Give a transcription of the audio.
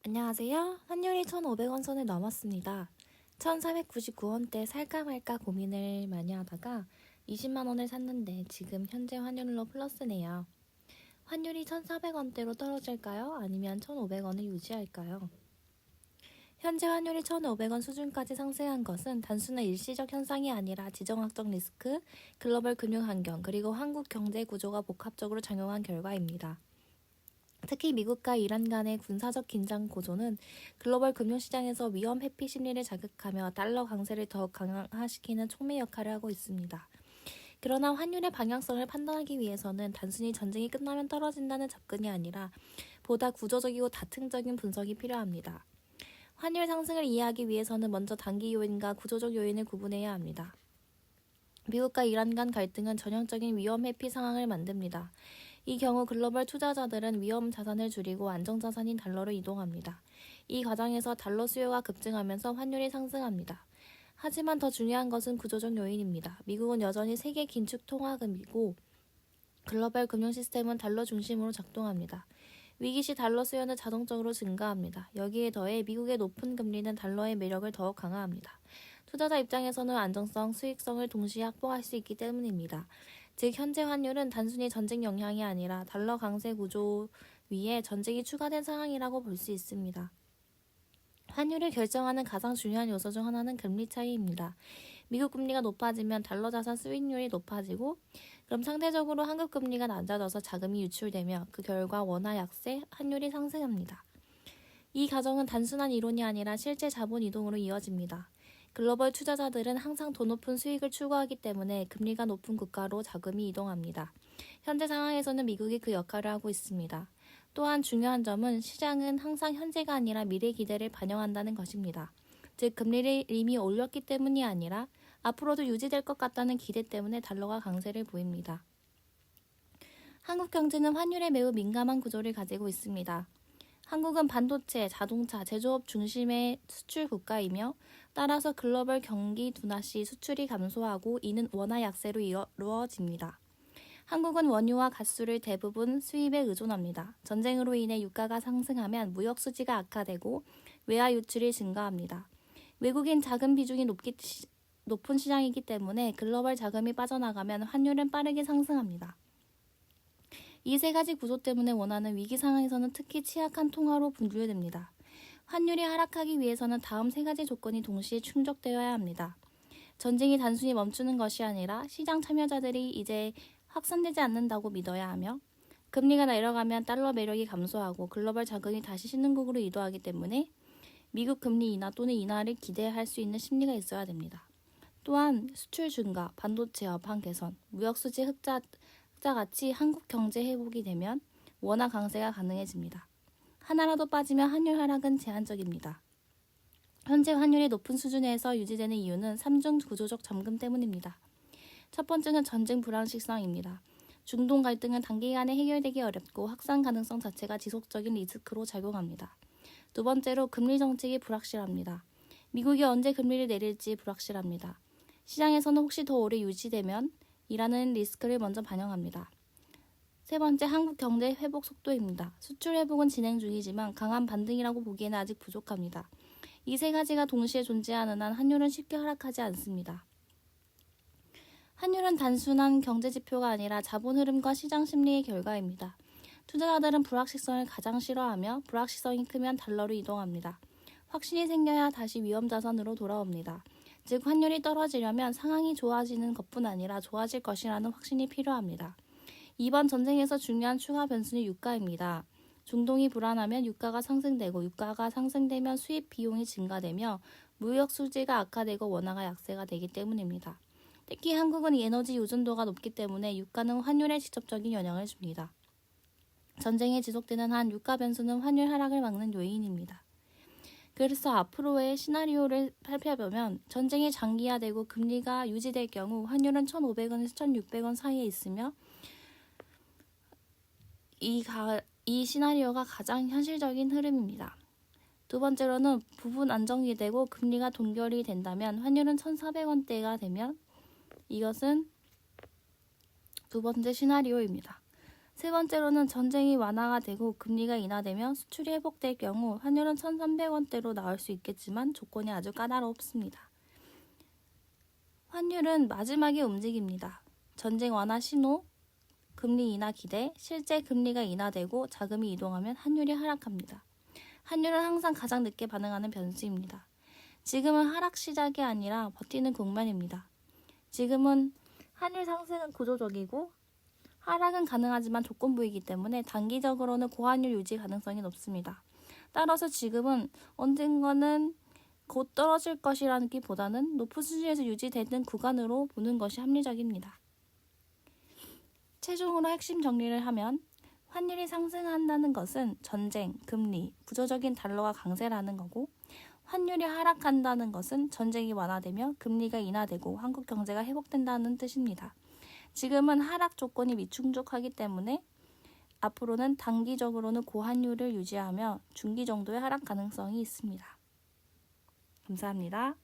안녕하세요. 환율이 1,500원 선을 넘었습니다. 1,499원대 살까 말까 고민을 많이 하다가 20만 원을 샀는데 지금 현재 환율로 플러스네요. 환율이 1,400원대로 떨어질까요? 아니면 1,500원을 유지할까요? 현재 환율이 1,500원 수준까지 상승한 것은 단순한 일시적 현상이 아니라 지정학적 리스크, 글로벌 금융 환경, 그리고 한국 경제 구조가 복합적으로 작용한 결과입니다. 특히 미국과 이란 간의 군사적 긴장 고조는 글로벌 금융시장에서 위험 회피 심리를 자극하며 달러 강세를 더욱 강화시키는 촉매 역할을 하고 있습니다. 그러나 환율의 방향성을 판단하기 위해서는 단순히 전쟁이 끝나면 떨어진다는 접근이 아니라 보다 구조적이고 다층적인 분석이 필요합니다. 환율 상승을 이해하기 위해서는 먼저 단기 요인과 구조적 요인을 구분해야 합니다. 미국과 이란 간 갈등은 전형적인 위험 회피 상황을 만듭니다. 이 경우 글로벌 투자자들은 위험 자산을 줄이고 안정자산인 달러로 이동합니다. 이 과정에서 달러 수요가 급증하면서 환율이 상승합니다. 하지만 더 중요한 것은 구조적 요인입니다. 미국은 여전히 세계 긴축 통화금이고 글로벌 금융 시스템은 달러 중심으로 작동합니다. 위기 시 달러 수요는 자동적으로 증가합니다. 여기에 더해 미국의 높은 금리는 달러의 매력을 더욱 강화합니다. 투자자 입장에서는 안정성, 수익성을 동시에 확보할 수 있기 때문입니다. 즉 현재 환율은 단순히 전쟁 영향이 아니라 달러 강세 구조 위에 전쟁이 추가된 상황이라고 볼 수 있습니다. 환율을 결정하는 가장 중요한 요소 중 하나는 금리 차이입니다. 미국 금리가 높아지면 달러 자산 수익률이 높아지고 그럼 상대적으로 한국 금리가 낮아져서 자금이 유출되며 그 결과 원화 약세, 환율이 상승합니다. 이 과정은 단순한 이론이 아니라 실제 자본 이동으로 이어집니다. 글로벌 투자자들은 항상 더 높은 수익을 추구하기 때문에 금리가 높은 국가로 자금이 이동합니다. 현재 상황에서는 미국이 그 역할을 하고 있습니다. 또한 중요한 점은 시장은 항상 현재가 아니라 미래 기대를 반영한다는 것입니다. 즉 금리를 이미 올렸기 때문이 아니라 앞으로도 유지될 것 같다는 기대 때문에 달러가 강세를 보입니다. 한국 경제는 환율에 매우 민감한 구조를 가지고 있습니다. 한국은 반도체, 자동차, 제조업 중심의 수출 국가이며 따라서 글로벌 경기 둔화 시 수출이 감소하고 이는 원화 약세로 이루어집니다. 한국은 원유와 가스를 대부분 수입에 의존합니다. 전쟁으로 인해 유가가 상승하면 무역 수지가 악화되고 외화 유출이 증가합니다. 외국인 자금 비중이 높은 시장이기 때문에 글로벌 자금이 빠져나가면 환율은 빠르게 상승합니다. 이 세 가지 구조 때문에 원화는 위기 상황에서는 특히 취약한 통화로 분류됩니다. 환율이 하락하기 위해서는 다음 세 가지 조건이 동시에 충족되어야 합니다. 전쟁이 단순히 멈추는 것이 아니라 시장 참여자들이 이제 확산되지 않는다고 믿어야 하며 금리가 내려가면 달러 매력이 감소하고 글로벌 자금이 다시 신흥국으로 이동하기 때문에 미국 금리 인하 또는 인하를 기대할 수 있는 심리가 있어야 됩니다. 또한 수출 증가, 반도체 업황 개선, 무역 수지 흑자같이 한국 경제 회복이 되면 원화 강세가 가능해집니다. 하나라도 빠지면 환율 하락은 제한적입니다. 현재 환율이 높은 수준에서 유지되는 이유는 3중 구조적 잠금 때문입니다. 첫 번째는 전쟁 불확실성입니다. 중동 갈등은 단기간에 해결되기 어렵고 확산 가능성 자체가 지속적인 리스크로 작용합니다. 두 번째로 금리 정책이 불확실합니다. 미국이 언제 금리를 내릴지 불확실합니다. 시장에서는 혹시 더 오래 유지되면 이라는 리스크를 먼저 반영합니다. 세 번째, 한국 경제 회복 속도입니다. 수출 회복은 진행 중이지만 강한 반등이라고 보기에는 아직 부족합니다. 이 세 가지가 동시에 존재하는 한 환율은 쉽게 하락하지 않습니다. 환율은 단순한 경제 지표가 아니라 자본 흐름과 시장 심리의 결과입니다. 투자자들은 불확실성을 가장 싫어하며 불확실성이 크면 달러로 이동합니다. 확신이 생겨야 다시 위험 자산으로 돌아옵니다. 즉 환율이 떨어지려면 상황이 좋아지는 것뿐 아니라 좋아질 것이라는 확신이 필요합니다. 이번 전쟁에서 중요한 추가 변수는 유가입니다. 중동이 불안하면 유가가 상승되고 유가가 상승되면 수입 비용이 증가되며 무역 수지가 악화되고 원화가 약세가 되기 때문입니다. 특히 한국은 에너지 의존도가 높기 때문에 유가는 환율에 직접적인 영향을 줍니다. 전쟁이 지속되는 한 유가 변수는 환율 하락을 막는 요인입니다. 그래서 앞으로의 시나리오를 살펴보면 전쟁이 장기화되고 금리가 유지될 경우 환율은 1,500원에서 1,600원 사이에 있으며 이 시나리오가 가장 현실적인 흐름입니다. 두 번째로는 부분 안정이 되고 금리가 동결이 된다면 환율은 1,400원대가 되면 이것은 두 번째 시나리오입니다. 세 번째로는 전쟁이 완화가 되고 금리가 인하되며 수출이 회복될 경우 환율은 1,300원대로 나올 수 있겠지만 조건이 아주 까다롭습니다. 환율은 마지막에 움직입니다. 전쟁 완화 신호, 금리 인하 기대, 실제 금리가 인하되고 자금이 이동하면 환율이 하락합니다. 환율은 항상 가장 늦게 반응하는 변수입니다. 지금은 하락 시작이 아니라 버티는 국면입니다. 지금은 환율 상승은 구조적이고 하락은 가능하지만 조건부이기 때문에 단기적으로는 고환율 유지 가능성이 높습니다. 따라서 지금은 언젠가는 곧 떨어질 것이라기보다는 높은 수준에서 유지되는 구간으로 보는 것이 합리적입니다. 최종으로 핵심 정리를 하면 환율이 상승한다는 것은 전쟁, 금리, 구조적인 달러가 강세라는 거고 환율이 하락한다는 것은 전쟁이 완화되며 금리가 인하되고 한국 경제가 회복된다는 뜻입니다. 지금은 하락 조건이 미충족하기 때문에 앞으로는 단기적으로는 고환율을 유지하며 중기 정도의 하락 가능성이 있습니다. 감사합니다.